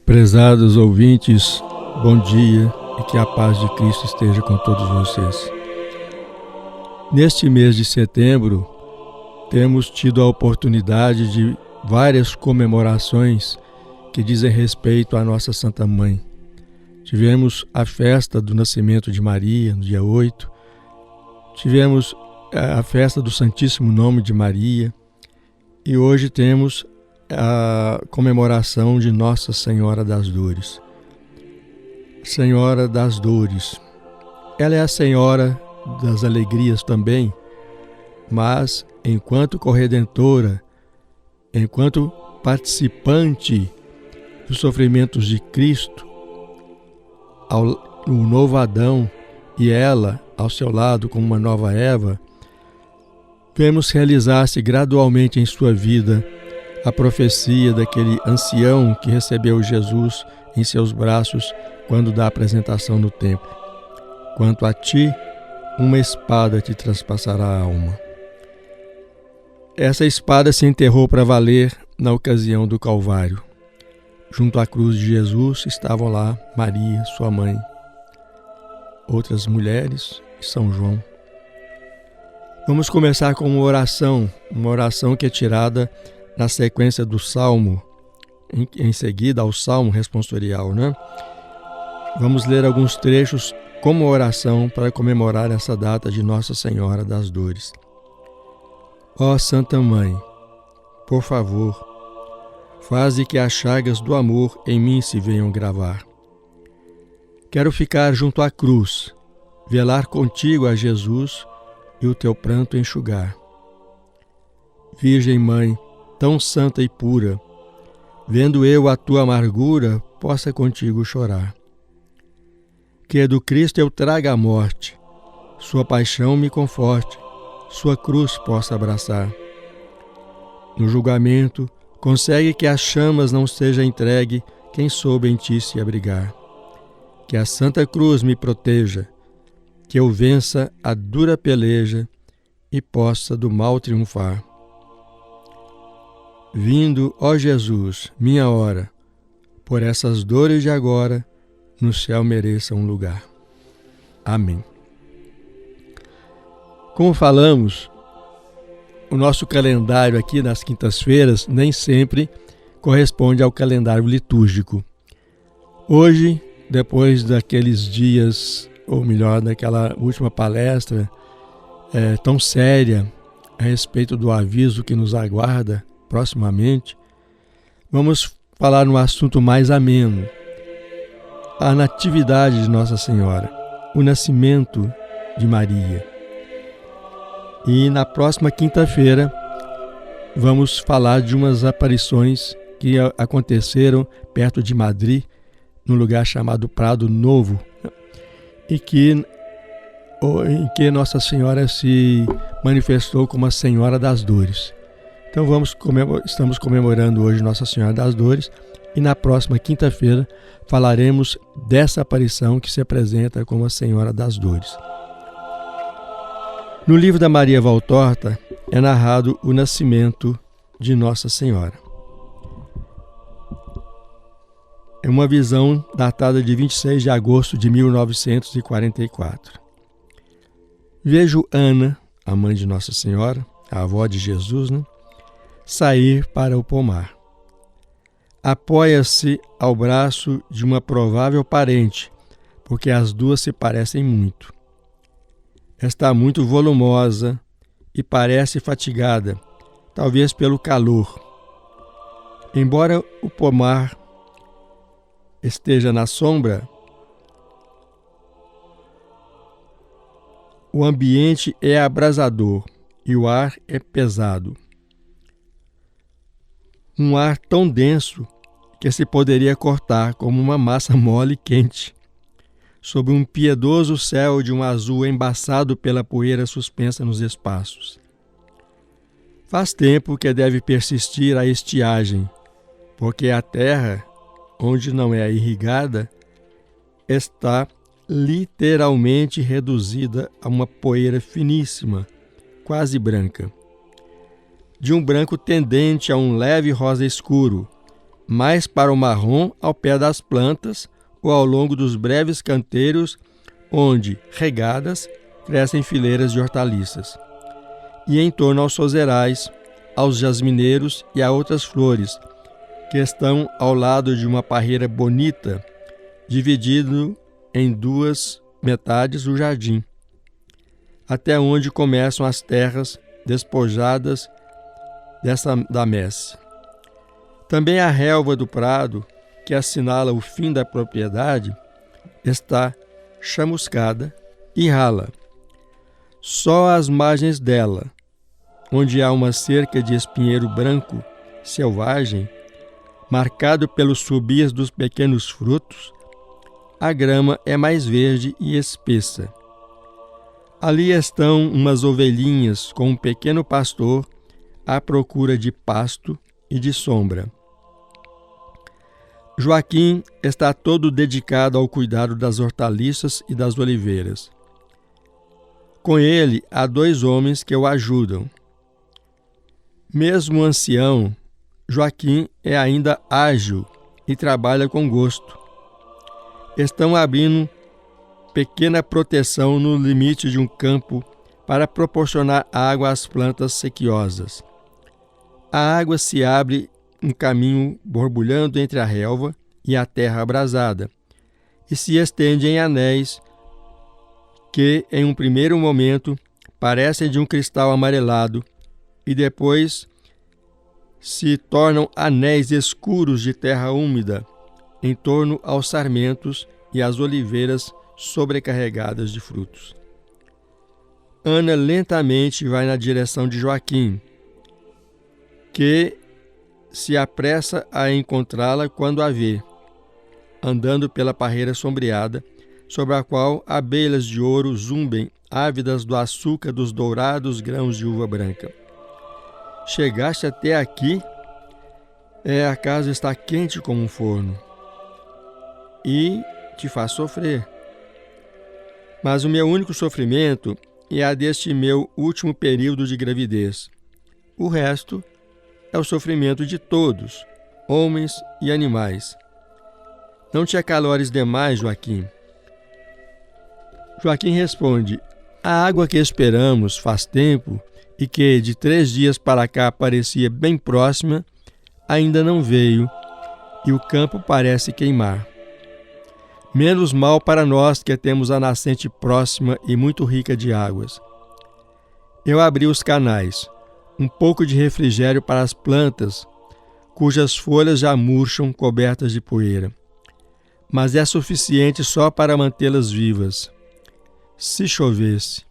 Prezados ouvintes, bom dia e que a paz de Cristo esteja com todos vocês. Neste mês de setembro, temos tido a oportunidade de várias comemorações que dizem respeito à nossa Santa Mãe. Tivemos a festa do nascimento de Maria, no dia 8. Tivemos a festa do Santíssimo Nome de Maria. E hoje temos a comemoração de Nossa Senhora das Dores. Senhora das Dores. Ela é a Senhora das Alegrias também, mas enquanto corredentora, enquanto participante dos sofrimentos de Cristo, o novo Adão e ela ao seu lado como uma nova Eva, vemos realizar-se gradualmente em sua vida a profecia daquele ancião que recebeu Jesus em seus braços quando da apresentação no templo. Quanto a ti, uma espada te traspassará a alma. Essa espada se enterrou para valer na ocasião do Calvário. Junto à cruz de Jesus estavam lá Maria, sua mãe, outras mulheres e São João. Vamos começar com uma oração que é tirada na sequência do Salmo, em seguida ao Salmo responsorial, né? Vamos ler alguns trechos como oração para comemorar essa data de Nossa Senhora das Dores. Ó Santa Mãe, por favor, faze que as chagas do amor em mim se venham gravar. Quero ficar junto à cruz, velar contigo a Jesus e o teu pranto enxugar. Virgem Mãe, tão santa e pura, vendo eu a tua amargura, possa contigo chorar. Que do Cristo eu traga a morte, sua paixão me conforte, sua cruz possa abraçar. No julgamento, consegue que as chamas não seja entregue quem soube em ti se abrigar. Que a Santa Cruz me proteja, que eu vença a dura peleja e possa do mal triunfar. Vindo, ó Jesus, minha hora, por essas dores de agora, no céu mereça um lugar. Amém. Como falamos, o nosso calendário aqui nas quintas-feiras nem sempre corresponde ao calendário litúrgico. Hoje, depois daqueles dias, ou melhor, daquela última palestra tão séria a respeito do aviso que nos aguarda proximamente, vamos falar num assunto mais ameno, a natividade de Nossa Senhora, o nascimento de Maria. E na próxima quinta-feira vamos falar de umas aparições que aconteceram perto de Madrid, num lugar chamado Prado Novo, em que Nossa Senhora se manifestou como a Senhora das Dores. Então estamos comemorando hoje Nossa Senhora das Dores e na próxima quinta-feira falaremos dessa aparição que se apresenta como a Senhora das Dores. No livro da Maria Valtorta é narrado o nascimento de Nossa Senhora. É uma visão datada de 26 de agosto de 1944. Vejo Ana, a mãe de Nossa Senhora, a avó de Jesus, sair para o pomar. Apoia-se ao braço de uma provável parente, porque as duas se parecem muito. Está muito volumosa e parece fatigada, talvez pelo calor. Embora o pomar esteja na sombra, o ambiente é abrasador e o ar é pesado. Um ar tão denso que se poderia cortar como uma massa mole e quente, sob um piedoso céu de um azul embaçado pela poeira suspensa nos espaços. Faz tempo que deve persistir a estiagem, porque a terra, onde não é irrigada, está literalmente reduzida a uma poeira finíssima, quase branca. De um branco tendente a um leve rosa escuro, mais para o marrom ao pé das plantas ou ao longo dos breves canteiros onde, regadas, crescem fileiras de hortaliças. E em torno aos roserais, aos jasmineiros e a outras flores, que estão ao lado de uma parreira bonita, dividido em duas metades o jardim, até onde começam as terras despojadas da messe. Também a relva do prado, que assinala o fim da propriedade, está chamuscada e rala. Só às margens dela, onde há uma cerca de espinheiro branco selvagem, marcado pelos subir dos pequenos frutos, a grama é mais verde e espessa. Ali estão umas ovelhinhas com um pequeno pastor à procura de pasto e de sombra. Joaquim está todo dedicado ao cuidado das hortaliças e das oliveiras. Com ele há 2 homens que o ajudam. Mesmo ancião, Joaquim é ainda ágil e trabalha com gosto. Estão abrindo pequena proteção no limite de um campo para proporcionar água às plantas sequiosas. A água se abre um caminho borbulhando entre a relva e a terra abrasada, e se estende em anéis que, em um primeiro momento, parecem de um cristal amarelado e depois se tornam anéis escuros de terra úmida em torno aos sarmentos e às oliveiras sobrecarregadas de frutos. Ana lentamente vai na direção de Joaquim, que se apressa a encontrá-la quando a vê, andando pela parreira sombreada, sobre a qual abelhas de ouro zumbem, ávidas do açúcar dos dourados grãos de uva branca. Chegaste até aqui? A casa está quente como um forno e te faz sofrer. Mas o meu único sofrimento é a deste meu último período de gravidez. O resto é o sofrimento de todos, homens e animais. Não te acalores demais, Joaquim. Joaquim responde: a água que esperamos faz tempo e que de 3 dias para cá parecia bem próxima, ainda não veio e o campo parece queimar. Menos mal para nós que temos a nascente próxima e muito rica de águas. Eu abri os canais, um pouco de refrigério para as plantas, cujas folhas já murcham cobertas de poeira. Mas é suficiente só para mantê-las vivas. Se chovesse.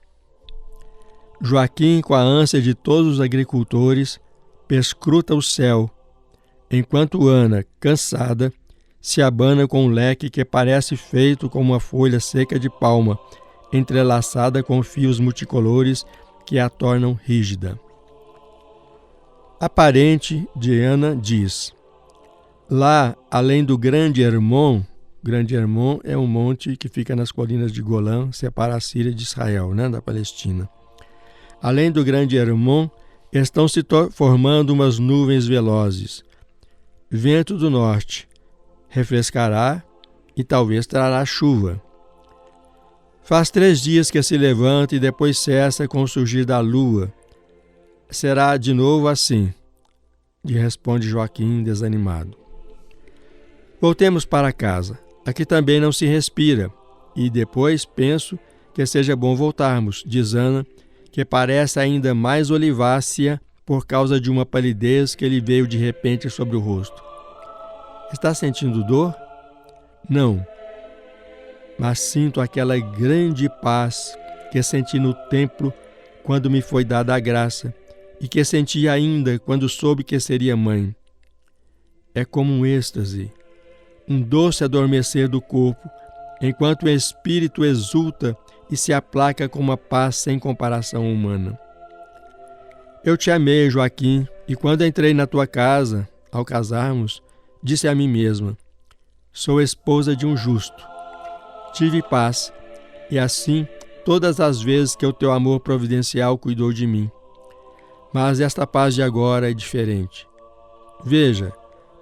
Joaquim, com a ânsia de todos os agricultores, perscruta o céu, enquanto Ana, cansada, se abana com um leque que parece feito como uma folha seca de palma, entrelaçada com fios multicolores que a tornam rígida. A parente de Ana diz: lá, além do Grande Hermon é um monte que fica nas colinas de Golã, separa a Síria de Israel, da Palestina. Além do Grande Hermon, estão se formando umas nuvens velozes. Vento do norte refrescará e talvez trará chuva. Faz 3 dias que se levanta e depois cessa com o surgir da lua. Será de novo assim, responde Joaquim desanimado. Voltemos para casa. Aqui também não se respira, e depois penso que seja bom voltarmos, diz Ana, que parece ainda mais olivácea por causa de uma palidez que lhe veio de repente sobre o rosto. Está sentindo dor? Não, mas sinto aquela grande paz que senti no templo quando me foi dada a graça e que senti ainda quando soube que seria mãe. É como um êxtase, um doce adormecer do corpo, enquanto o espírito exulta e se aplaca com uma paz sem comparação humana. Eu te amei, Joaquim, e quando entrei na tua casa, ao casarmos, disse a mim mesma: sou esposa de um justo. Tive paz, e assim todas as vezes que o teu amor providencial cuidou de mim. Mas esta paz de agora é diferente. Veja,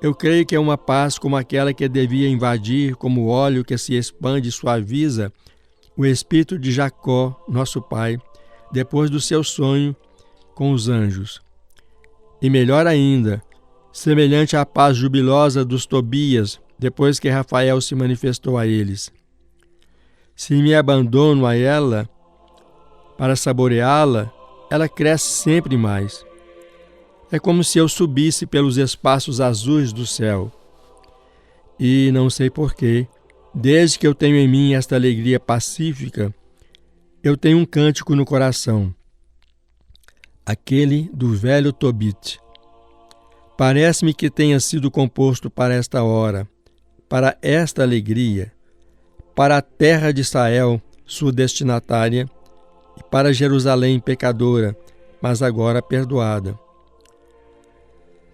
Eu creio que é uma paz como aquela que devia invadir, como o óleo que se expande e suaviza o espírito de Jacó, nosso pai, depois do seu sonho com os anjos. E melhor ainda, semelhante à paz jubilosa dos Tobias, depois que Rafael se manifestou a eles. Se me abandono a ela para saboreá-la, ela cresce sempre mais. É como se eu subisse pelos espaços azuis do céu. E não sei porquê, desde que eu tenho em mim esta alegria pacífica, eu tenho um cântico no coração, aquele do velho Tobit. Parece-me que tenha sido composto para esta hora, para esta alegria, para a terra de Israel, sua destinatária, e para Jerusalém pecadora, mas agora perdoada.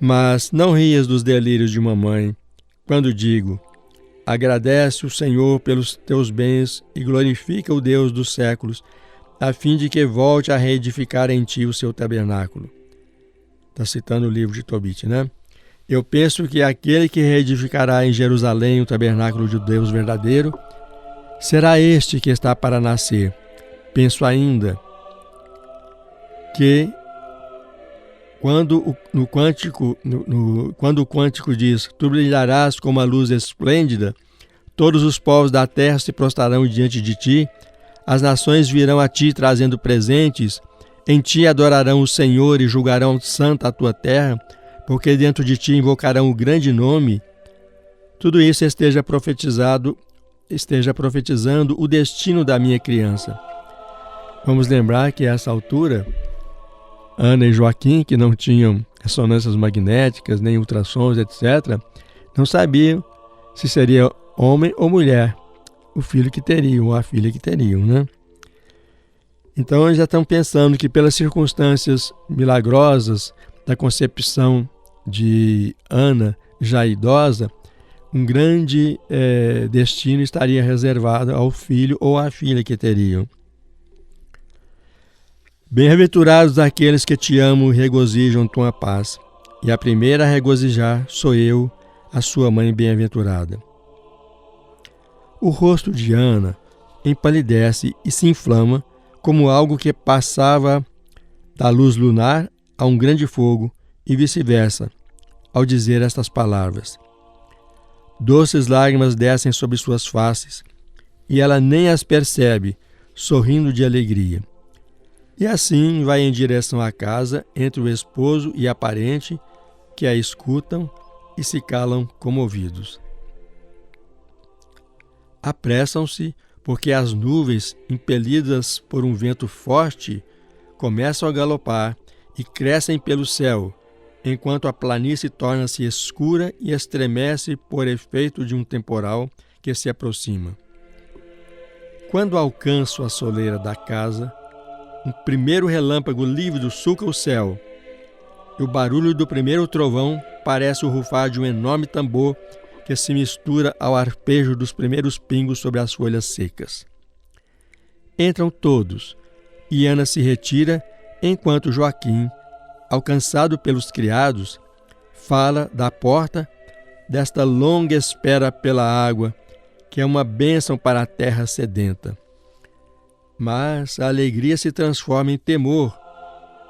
Mas não rias dos delírios de uma mãe, quando digo: agradece o Senhor pelos teus bens e glorifica o Deus dos séculos, a fim de que volte a reedificar em ti o seu tabernáculo. Está citando o livro de Tobit, né? Eu penso que aquele que reedificará em Jerusalém o tabernáculo de Deus verdadeiro, será este que está para nascer. Penso ainda que quando o cântico diz: tu brilharás como a luz esplêndida, todos os povos da terra se prostrarão diante de ti, as nações virão a ti trazendo presentes, em ti adorarão o Senhor e julgarão santa a tua terra, porque dentro de ti invocarão o grande nome. Tudo isso esteja profetizando o destino da minha criança. Vamos lembrar que a essa altura, Ana e Joaquim, que não tinham ressonâncias magnéticas, nem ultrassons, etc., não sabiam se seria homem ou mulher o filho que teriam, ou a filha que teriam, né? Então, eles já estão pensando que pelas circunstâncias milagrosas da concepção de Ana, já idosa, um grande destino estaria reservado ao filho ou à filha que teriam. Bem-aventurados aqueles que te amam e regozijam tua paz, e a primeira a regozijar sou eu, a sua mãe bem-aventurada. O rosto de Ana empalidece e se inflama como algo que passava da luz lunar a um grande fogo e vice-versa, ao dizer estas palavras. Doces lágrimas descem sobre suas faces, e ela nem as percebe, sorrindo de alegria. E assim vai em direção à casa entre o esposo e a parente, que a escutam e se calam comovidos. Apressam-se, porque as nuvens, impelidas por um vento forte, começam a galopar e crescem pelo céu, enquanto a planície torna-se escura e estremece por efeito de um temporal que se aproxima. Quando alcanço a soleira da casa, um primeiro relâmpago lívido sulca o céu, e o barulho do primeiro trovão parece o rufar de um enorme tambor que se mistura ao arpejo dos primeiros pingos sobre as folhas secas. Entram todos, e Ana se retira, enquanto Joaquim, alcançado pelos criados, fala da porta desta longa espera pela água, que é uma bênção para a terra sedenta. Mas a alegria se transforma em temor,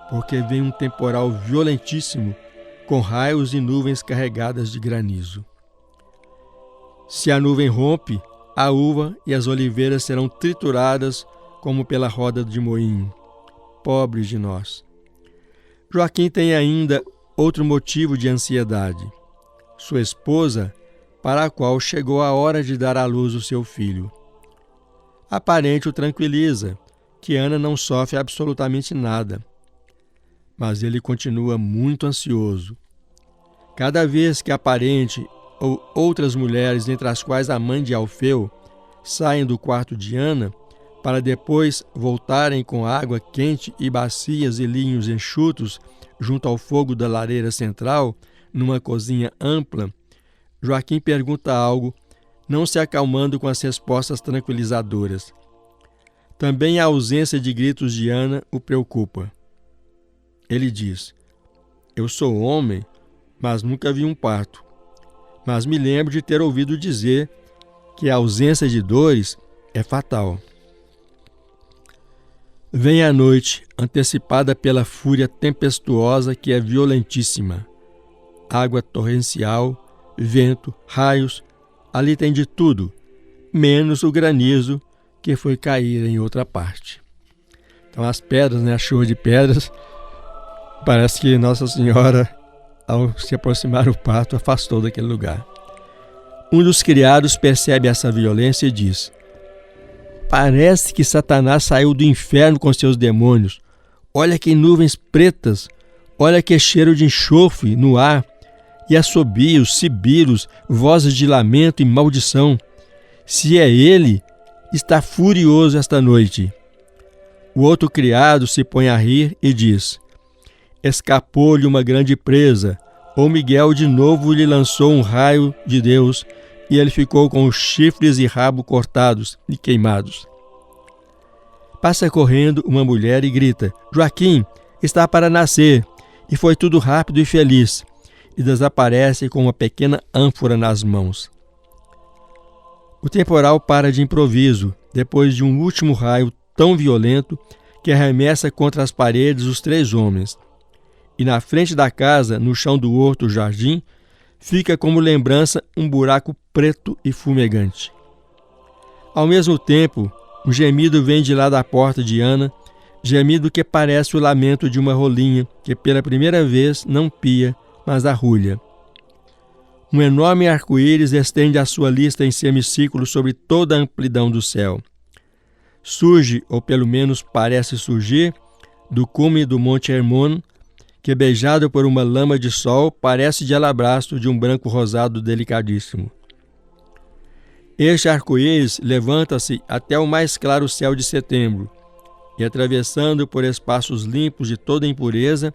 porque vem um temporal violentíssimo, com raios e nuvens carregadas de granizo. Se a nuvem rompe, a uva e as oliveiras serão trituradas como pela roda de moinho. Pobres de nós! Joaquim tem ainda outro motivo de ansiedade. Sua esposa, para a qual chegou a hora de dar à luz o seu filho. A parente o tranquiliza, que Ana não sofre absolutamente nada. Mas ele continua muito ansioso. Cada vez que a parente ou outras mulheres, entre as quais a mãe de Alfeu, saem do quarto de Ana, para depois voltarem com água quente e bacias e linhos enxutos junto ao fogo da lareira central, numa cozinha ampla, Joaquim pergunta algo, não se acalmando com as respostas tranquilizadoras. Também a ausência de gritos de Ana o preocupa. Ele diz: eu sou homem, mas nunca vi um parto. mas me lembro de ter ouvido dizer que a ausência de dores é fatal. Vem a noite, antecipada pela fúria tempestuosa que é violentíssima. Água torrencial, vento, raios, ali tem de tudo, menos o granizo que foi cair em outra parte. Então as pedras, a chuva de pedras, parece que Nossa Senhora, ao se aproximar do pato, afastou daquele lugar. Um dos criados percebe essa violência e diz: parece que Satanás saiu do inferno com seus demônios. Olha que nuvens pretas, olha que cheiro de enxofre no ar, e assobios, sibilos, vozes de lamento e maldição. Se é ele, está furioso esta noite. O outro criado se põe a rir e diz: escapou-lhe uma grande presa, ou Miguel de novo lhe lançou um raio de Deus, e ele ficou com os chifres e rabo cortados e queimados. Passa correndo uma mulher e grita: Joaquim, está para nascer, e foi tudo rápido e feliz, e desaparece com uma pequena ânfora nas mãos. O temporal para de improviso, depois de um último raio tão violento que arremessa contra as paredes os 3 homens. E na frente da casa, no chão do horto jardim, fica como lembrança um buraco preto e fumegante. Ao mesmo tempo, um gemido vem de lá da porta de Ana, gemido que parece o lamento de uma rolinha que pela primeira vez não pia, mas arrulha. Um enorme arco-íris estende a sua lista em semicírculo sobre toda a amplidão do céu. Surge, ou pelo menos parece surgir, do cume do Monte Hermon, que beijado por uma lama de sol parece de alabastro de um branco rosado delicadíssimo. Este arco-íris levanta-se até o mais claro céu de setembro e, atravessando por espaços limpos de toda impureza,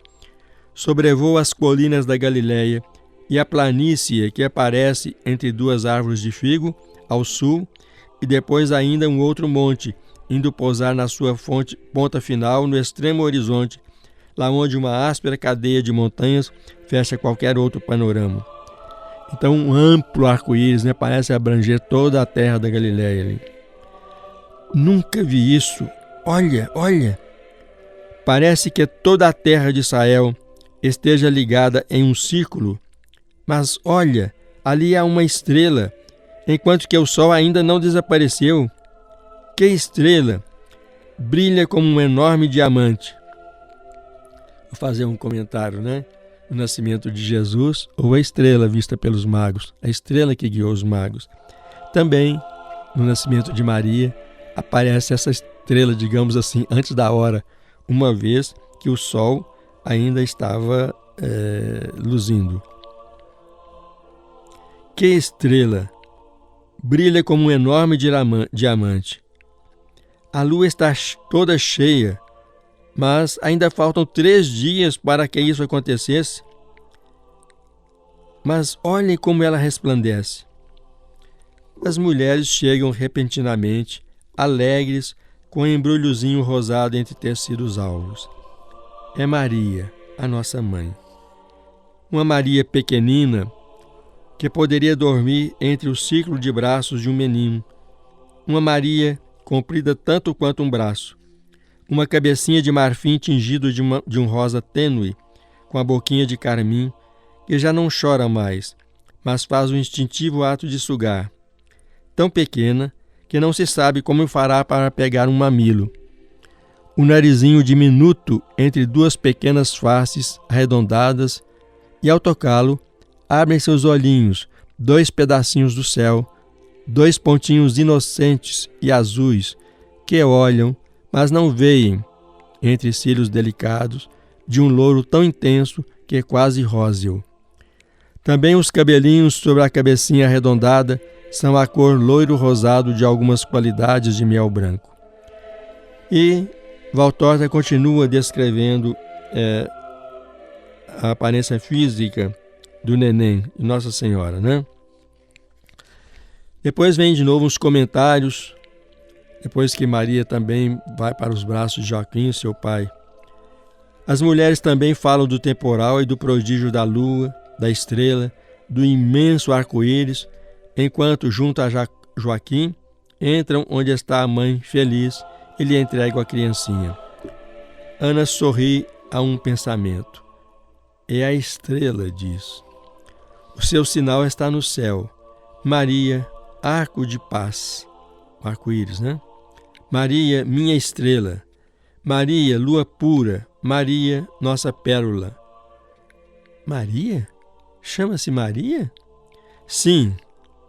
sobrevoa as colinas da Galileia e a planície que aparece entre 2 árvores de figo ao sul, e depois ainda um outro monte, indo pousar na sua ponta final no extremo horizonte, lá onde uma áspera cadeia de montanhas fecha qualquer outro panorama. Então um amplo arco-íris, parece abranger toda a terra da Galileia ali. Nunca vi isso. Olha, olha! Parece que toda a terra de Israel esteja ligada em um círculo, mas olha, ali há uma estrela, enquanto que o sol ainda não desapareceu. Que estrela! Brilha como um enorme diamante. Vou fazer um comentário, O nascimento de Jesus, ou a estrela vista pelos magos, a estrela que guiou os magos. Também, no nascimento de Maria, aparece essa estrela, digamos assim, antes da hora, uma vez que o sol ainda estava luzindo. Que estrela! Brilha como um enorme diamante. A lua está toda cheia, mas ainda faltam 3 dias para que isso acontecesse. Mas olhem como ela resplandece. As mulheres chegam repentinamente, alegres, com um embrulhozinho rosado entre tecidos alvos. É Maria, a nossa mãe. Uma Maria pequenina que poderia dormir entre o círculo de braços de um menino. Uma Maria comprida tanto quanto um braço. Uma cabecinha de marfim tingido de um rosa tênue, com a boquinha de carmim, que já não chora mais, mas faz o instintivo ato de sugar. Tão pequena que não se sabe como fará para pegar um mamilo. Um narizinho diminuto entre 2 pequenas faces arredondadas, e ao tocá-lo, abrem seus olhinhos, 2 pedacinhos do céu, 2 pontinhos inocentes e azuis, que olham, mas não veem, entre cílios delicados, de um louro tão intenso que é quase róseo. Também os cabelinhos sobre a cabecinha arredondada são a cor loiro-rosado de algumas qualidades de mel branco. E Valtorta continua descrevendo a aparência física do neném, de Nossa Senhora, Depois vem de novo os comentários, depois que Maria também vai para os braços de Joaquim, seu pai. As mulheres também falam do temporal e do prodígio da lua, da estrela, do imenso arco-íris, enquanto junto a Joaquim entram onde está a mãe feliz e lhe entregam a criancinha. Ana sorri a um pensamento. É a estrela, diz. O seu sinal está no céu. Maria, arco de paz. O arco-íris, né? Maria, minha estrela. Maria, lua pura. Maria, nossa pérola. Maria? Chama-se Maria? Sim,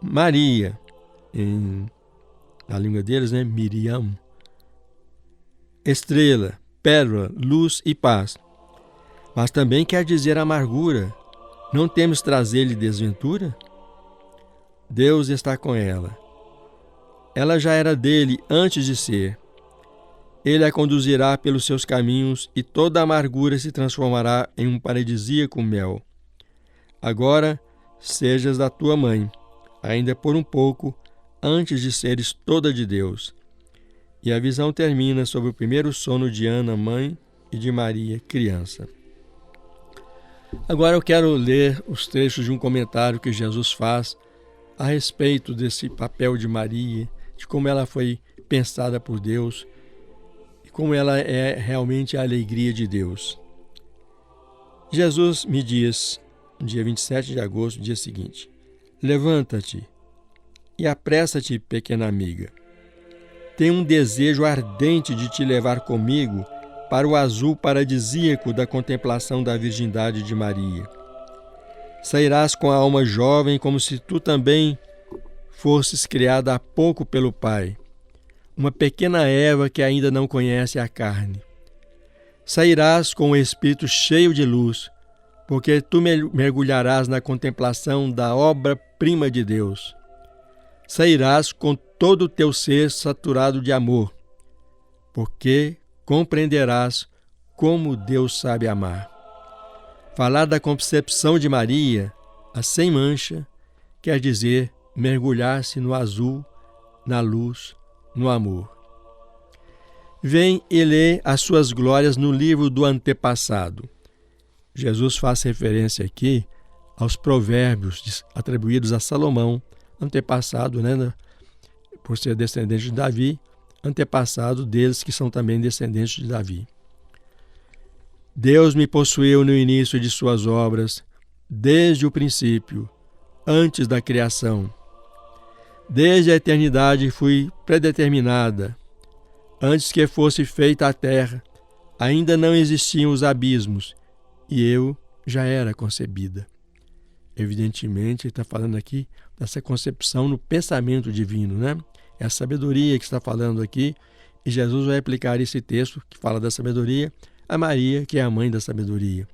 Maria. Na língua deles, né? Miriam. Estrela, pérola, luz e paz. Mas também quer dizer amargura. Não temos trazer-lhe desventura? Deus está com ela. Ela já era dele antes de ser. Ele a conduzirá pelos seus caminhos e toda a amargura se transformará em um paradisíaco mel. Agora sejas da tua mãe, ainda por um pouco, antes de seres toda de Deus. E a visão termina sobre o primeiro sono de Ana, mãe, e de Maria, criança. Agora eu quero ler os trechos de um comentário que Jesus faz a respeito desse papel de Maria, de como ela foi pensada por Deus e como ela é realmente a alegria de Deus. Jesus me diz, no dia 27 de agosto, dia seguinte: levanta-te e apressa-te, pequena amiga. Tenho um desejo ardente de te levar comigo para o azul paradisíaco da contemplação da virgindade de Maria. Sairás com a alma jovem como se tu também fosses criada há pouco pelo Pai, uma pequena Eva que ainda não conhece a carne. Sairás com o espírito cheio de luz, porque tu mergulharás na contemplação da obra-prima de Deus. Sairás com todo o teu ser saturado de amor, porque compreenderás como Deus sabe amar. Falar da concepção de Maria, a sem mancha, quer dizer mergulhar-se no azul, na luz, no amor. Vem e lê as suas glórias no livro do antepassado. Jesus faz referência aqui aos provérbios atribuídos a Salomão, antepassado, né, por ser descendente de Davi, antepassado deles que são também descendentes de Davi. Deus me possuiu no início de suas obras, desde o princípio, antes da criação. Desde a eternidade fui predeterminada. Antes que fosse feita a terra, ainda não existiam os abismos, e eu já era concebida. Evidentemente, ele está falando aqui dessa concepção no pensamento divino, né? É a sabedoria que está falando aqui, e Jesus vai aplicar esse texto que fala da sabedoria a Maria, que é a mãe da sabedoria.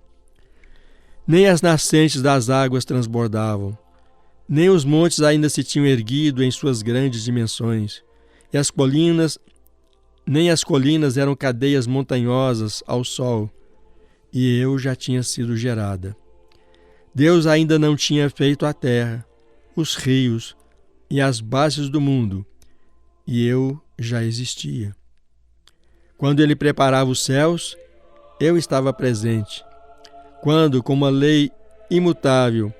Nem as nascentes das águas transbordavam, nem os montes ainda se tinham erguido em suas grandes dimensões, e nem as colinas eram cadeias montanhosas ao sol, e eu já tinha sido gerada. Deus ainda não tinha feito a terra, os rios e as bases do mundo, e eu já existia. Quando ele preparava os céus, eu estava presente. Quando, com uma lei imutável,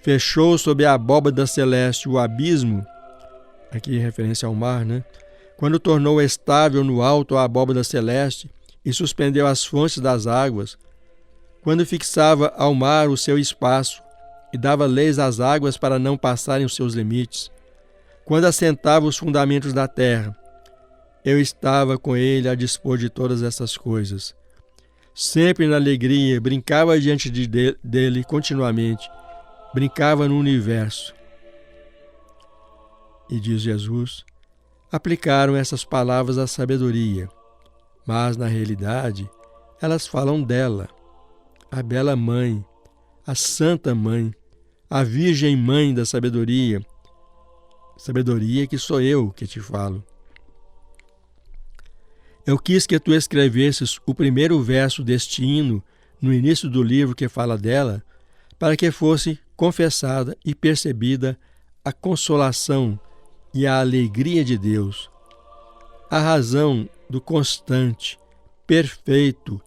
fechou sob a abóbada celeste o abismo, aqui em referência ao mar, né? Quando tornou estável no alto a abóbada celeste e suspendeu as fontes das águas, quando fixava ao mar o seu espaço e dava leis às águas para não passarem os seus limites, quando assentava os fundamentos da terra, eu estava com ele a dispor de todas essas coisas. Sempre na alegria, brincava diante dele continuamente, brincava no universo. E diz Jesus, aplicaram essas palavras à sabedoria, mas na realidade elas falam dela, a bela mãe, a santa mãe, a virgem mãe da sabedoria, sabedoria que sou eu que te falo. Eu quis que tu escrevesses o primeiro verso deste hino no início do livro que fala dela, para que fosse confessada e percebida a consolação e a alegria de Deus, a razão do constante, perfeito,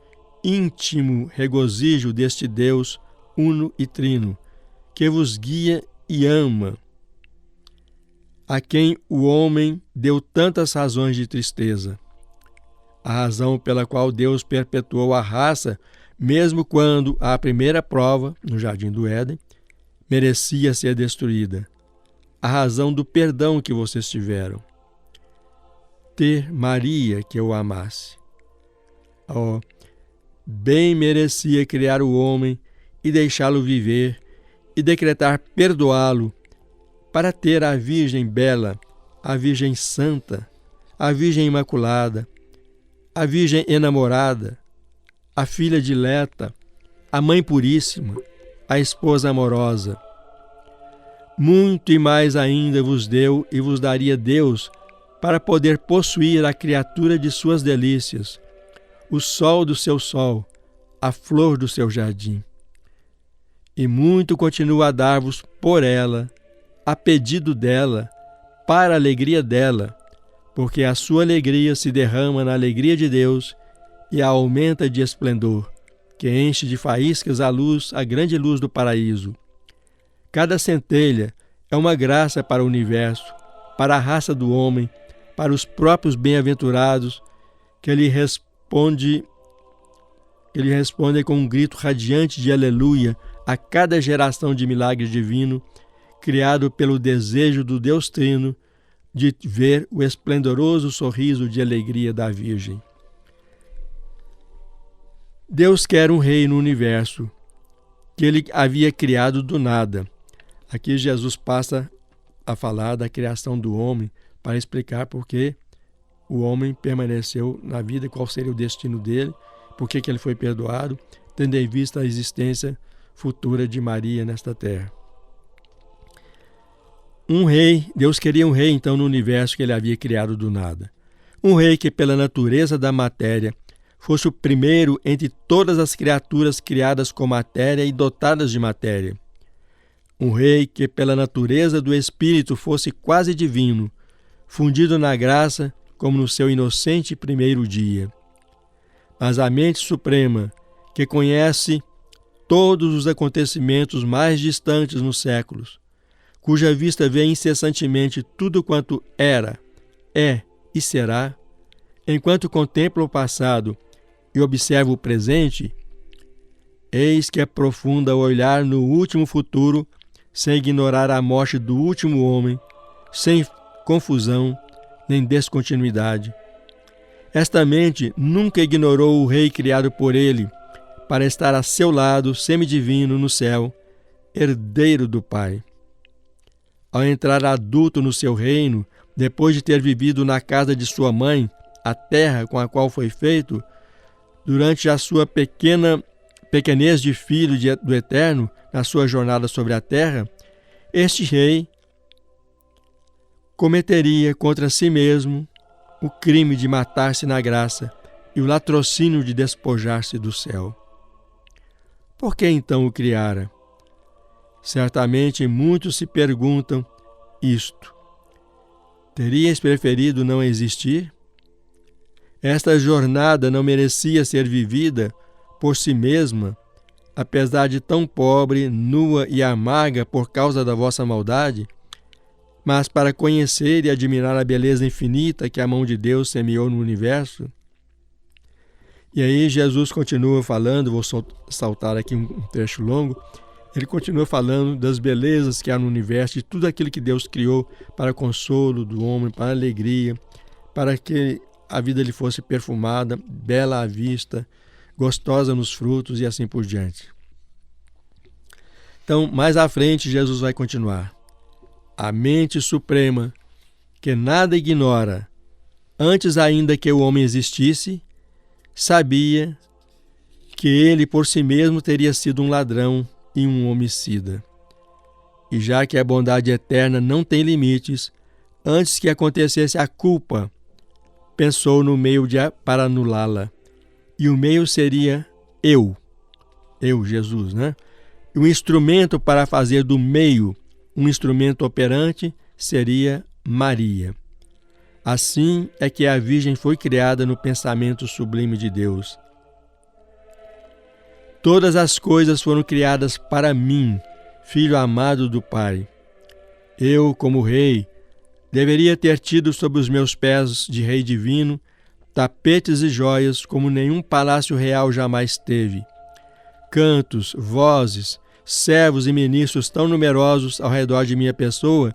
íntimo regozijo deste Deus uno e trino, que vos guia e ama, a quem o homem deu tantas razões de tristeza, a razão pela qual Deus perpetuou a raça, mesmo quando a primeira prova, no Jardim do Éden, merecia ser destruída, a razão do perdão que vocês tiveram. Ter Maria que eu amasse. Oh, bem merecia criar o homem e deixá-lo viver e decretar perdoá-lo para ter a Virgem bela, a Virgem santa, a Virgem imaculada, a Virgem enamorada, a filha dileta, a Mãe puríssima, a esposa amorosa. Muito e mais ainda vos deu e vos daria Deus para poder possuir a criatura de suas delícias, o sol do seu sol, a flor do seu jardim. E muito continua a dar-vos por ela, a pedido dela, para a alegria dela, porque a sua alegria se derrama na alegria de Deus e a aumenta de esplendor, que enche de faíscas a luz, a grande luz do paraíso. Cada centelha é uma graça para o universo, para a raça do homem, para os próprios bem-aventurados, que lhe respondem com um grito radiante de aleluia a cada geração de milagre divino, criado pelo desejo do Deus Trino de ver o esplendoroso sorriso de alegria da Virgem. Deus quer um rei no universo que ele havia criado do nada. Aqui Jesus passa a falar da criação do homem para explicar por que o homem permaneceu na vida, qual seria o destino dele, por que ele foi perdoado, tendo em vista a existência futura de Maria nesta terra. Um rei, Deus queria um rei então no universo que ele havia criado do nada. Um rei que pela natureza da matéria fosse o primeiro entre todas as criaturas criadas com matéria e dotadas de matéria. Um rei que pela natureza do espírito fosse quase divino, fundido na graça como no seu inocente primeiro dia. Mas a mente suprema, que conhece todos os acontecimentos mais distantes nos séculos, cuja vista vê incessantemente tudo quanto era, é e será, enquanto contempla o passado e observa o presente, eis que aprofunda o olhar no último futuro, sem ignorar a morte do último homem, sem confusão nem descontinuidade. Esta mente nunca ignorou o Rei criado por ele, para estar a seu lado, semidivino no céu, herdeiro do Pai. Ao entrar adulto no seu reino, depois de ter vivido na casa de sua mãe, a terra com a qual foi feito, durante a sua pequenez de filho do Eterno, na sua jornada sobre a terra, este rei cometeria contra si mesmo o crime de matar-se na graça e o latrocínio de despojar-se do céu. Por que então o criara? Certamente muitos se perguntam isto. Terias preferido não existir? Esta jornada não merecia ser vivida por si mesma, apesar de tão pobre, nua e amarga por causa da vossa maldade, mas para conhecer e admirar a beleza infinita que a mão de Deus semeou no universo? E aí Jesus continua falando, vou saltar aqui um trecho longo, ele continua falando das belezas que há no universo, de tudo aquilo que Deus criou para consolo do homem, para alegria, para que a vida lhe fosse perfumada, bela à vista, gostosa nos frutos e assim por diante. Então, mais à frente, Jesus vai continuar. A mente suprema, que nada ignora, antes ainda que o homem existisse, sabia que ele por si mesmo teria sido um ladrão e um homicida. E já que a bondade eterna não tem limites, antes que acontecesse a culpa, pensou no meio para anulá-la. E o meio seria eu, Jesus, né? E o instrumento para fazer do meio um instrumento operante seria Maria. Assim é que a Virgem foi criada no pensamento sublime de Deus. Todas as coisas foram criadas para mim, filho amado do Pai. Eu, como rei, deveria ter tido sob os meus pés de rei divino tapetes e joias como nenhum palácio real jamais teve. Cantos, vozes, servos e ministros tão numerosos ao redor de minha pessoa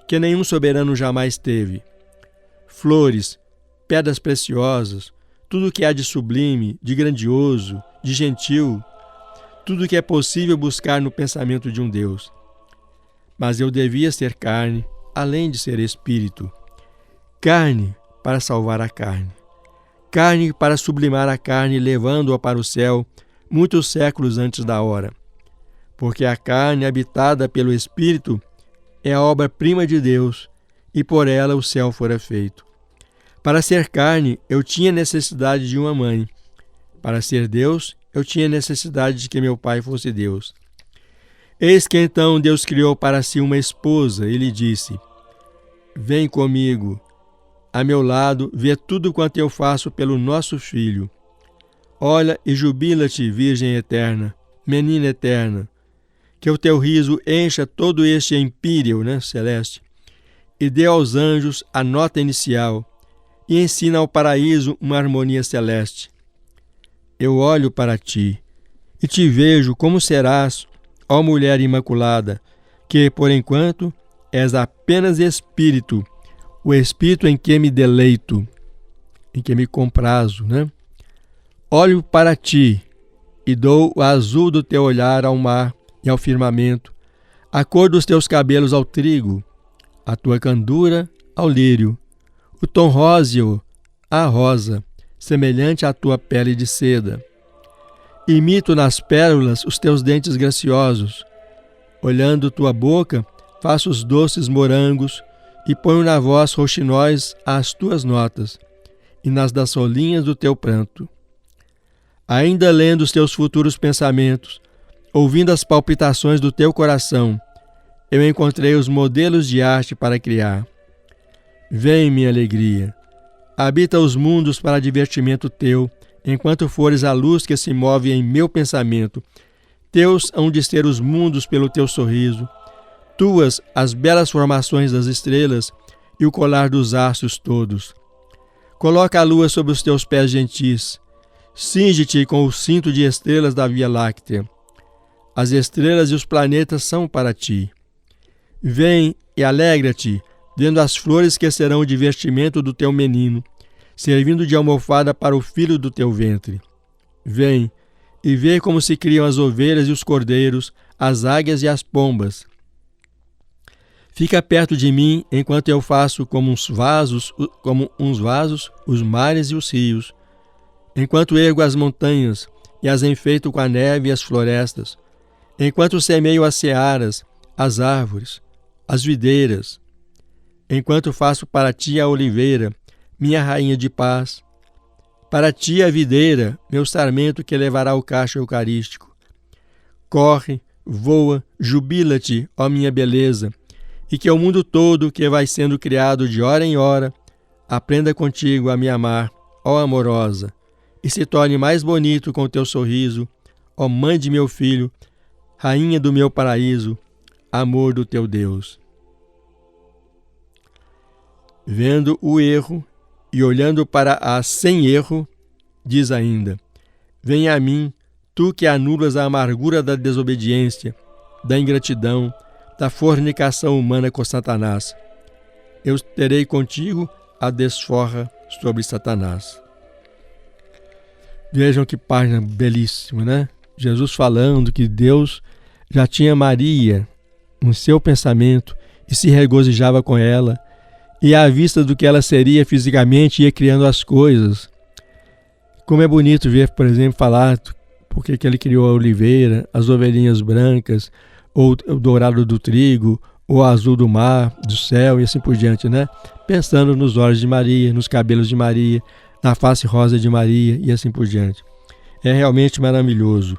que nenhum soberano jamais teve. Flores, pedras preciosas, tudo que há de sublime, de grandioso, de gentil, tudo que é possível buscar no pensamento de um Deus. Mas eu devia ser carne, além de ser espírito. Carne para salvar a carne. Carne para sublimar a carne, levando-a para o céu muitos séculos antes da hora. Porque a carne habitada pelo Espírito é a obra-prima de Deus, e por ela o céu fora feito. Para ser carne, eu tinha necessidade de uma mãe. Para ser Deus, eu tinha necessidade de que meu pai fosse Deus. Eis que então Deus criou para si uma esposa e lhe disse: Vem comigo, a meu lado, vê tudo quanto eu faço pelo nosso filho. Olha e jubila-te, Virgem eterna, menina eterna, que o teu riso encha todo este empíreo, celeste, e dê aos anjos a nota inicial, e ensina ao paraíso uma harmonia celeste. Eu olho para ti, e te vejo como serás, ó mulher imaculada, que, por enquanto, és apenas espírito, o espírito em que me deleito, em que me comprazo, Olho para ti, e dou o azul do teu olhar ao mar e ao firmamento, a cor dos teus cabelos ao trigo, a tua candura ao lírio, o tom róseo à rosa, semelhante à tua pele de seda. Imito nas pérolas os teus dentes graciosos. Olhando tua boca, faço os doces morangos e ponho na voz roxinóis as tuas notas, e nas das rolinhas do teu pranto. Ainda lendo os teus futuros pensamentos, ouvindo as palpitações do teu coração, eu encontrei os modelos de arte para criar. Vem, minha alegria, habita os mundos para divertimento teu, enquanto fores a luz que se move em meu pensamento. Teus hão de ser os mundos pelo teu sorriso, tuas as belas formações das estrelas e o colar dos astros todos. Coloca a lua sobre os teus pés gentis, cinge-te com o cinto de estrelas da Via Láctea. As estrelas e os planetas são para ti. Vem e alegra-te, vendo as flores que serão o divertimento do teu menino, servindo de almofada para o filho do teu ventre. Vem e vê como se criam as ovelhas e os cordeiros, as águias e as pombas. Fica perto de mim enquanto eu faço como uns vasos os mares e os rios, enquanto ergo as montanhas e as enfeito com a neve e as florestas, enquanto semeio as searas, as árvores, as videiras, enquanto faço para ti a oliveira, minha rainha de paz, para ti a videira, meu sarmento que levará o cacho eucarístico. Corre, voa, jubila-te, ó minha beleza, e que o mundo todo que vai sendo criado de hora em hora aprenda contigo a me amar, ó amorosa, e se torne mais bonito com teu sorriso, ó mãe de meu filho, rainha do meu paraíso, amor do teu Deus. Vendo o erro e olhando para a sem erro, diz ainda: Venha a mim, tu que anulas a amargura da desobediência, da ingratidão, da fornicação humana com Satanás. Eu terei contigo a desforra sobre Satanás. Vejam que página belíssima, Jesus falando que Deus já tinha Maria no seu pensamento e se regozijava com ela, e à vista do que ela seria fisicamente ia criando as coisas. Como é bonito ver, por exemplo, falar porque que ele criou a oliveira, as ovelhinhas brancas, ou o dourado do trigo, ou o azul do mar, do céu e assim por diante, Pensando nos olhos de Maria, nos cabelos de Maria, na face rosa de Maria e assim por diante. É realmente maravilhoso.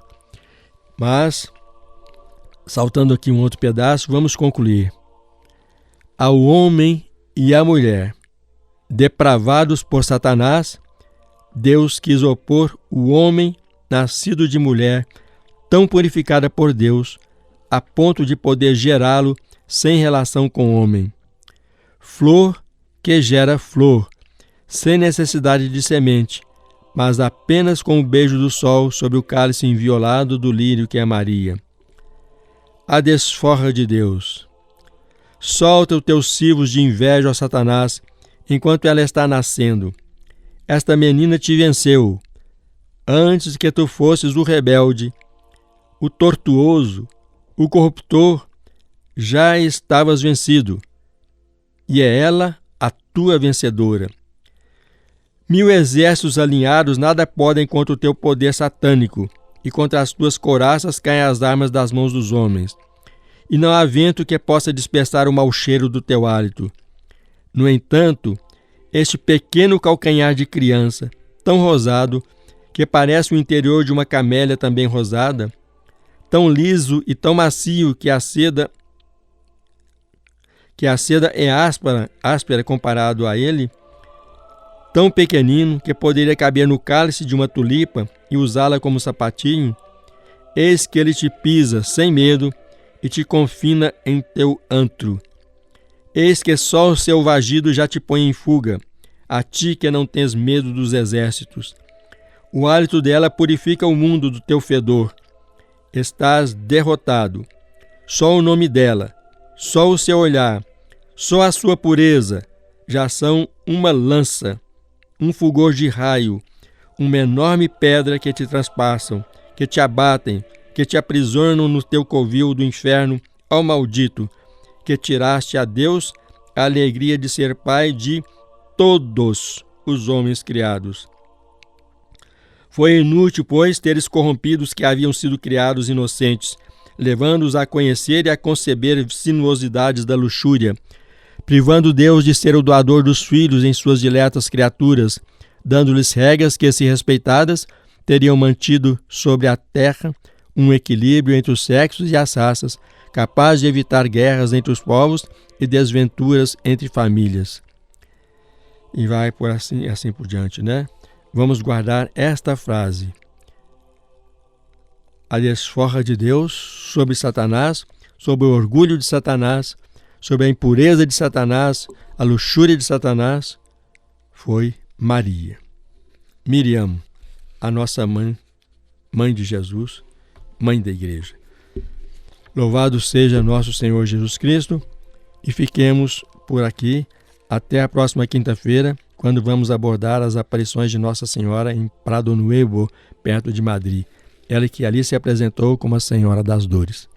Mas, saltando aqui um outro pedaço, vamos concluir. Ao homem e à mulher, depravados por Satanás, Deus quis opor o homem, nascido de mulher, tão purificada por Deus, a ponto de poder gerá-lo sem relação com o homem. Flor que gera flor, sem necessidade de semente, mas apenas com o beijo do sol sobre o cálice inviolado do lírio que é Maria. A desforra de Deus. Solta os teus civos de inveja, ó Satanás, enquanto ela está nascendo. Esta menina te venceu, antes que tu fosses o rebelde, o tortuoso, o corruptor, já estavas vencido, e é ela a tua vencedora. 1000 exércitos alinhados nada podem contra o teu poder satânico, e contra as tuas couraças caem as armas das mãos dos homens. E não há vento que possa dispersar o mau cheiro do teu hálito. No entanto, este pequeno calcanhar de criança, tão rosado, que parece o interior de uma camélia também rosada, tão liso e tão macio que a seda é áspera comparado a ele, tão pequenino que poderia caber no cálice de uma tulipa e usá-la como sapatinho, eis que ele te pisa sem medo e te confina em teu antro. Eis que só o seu vagido já te põe em fuga, a ti que não tens medo dos exércitos. O hálito dela purifica o mundo do teu fedor. Estás derrotado. Só o nome dela, só o seu olhar, só a sua pureza já são uma lança, um fulgor de raio, uma enorme pedra que te transpassam, que te abatem, que te aprisionam no teu covil do inferno, ao maldito, que tiraste a Deus a alegria de ser pai de todos os homens criados. Foi inútil, pois, teres corrompido os que haviam sido criados inocentes, levando-os a conhecer e a conceber sinuosidades da luxúria, privando Deus de ser o doador dos filhos em suas diletas criaturas, dando-lhes regras que, se respeitadas, teriam mantido sobre a terra um equilíbrio entre os sexos e as raças, capaz de evitar guerras entre os povos e desventuras entre famílias. E vai por assim por diante, né? Vamos guardar esta frase. A desforra de Deus sobre Satanás, sobre o orgulho de Satanás, sobre a impureza de Satanás, a luxúria de Satanás, foi Maria. Miriam, a nossa mãe, mãe de Jesus, mãe da igreja. Louvado seja nosso Senhor Jesus Cristo e fiquemos por aqui até a próxima quinta-feira, quando vamos abordar as aparições de Nossa Senhora em Prado Nuevo, perto de Madrid. Ela que ali se apresentou como a Senhora das Dores.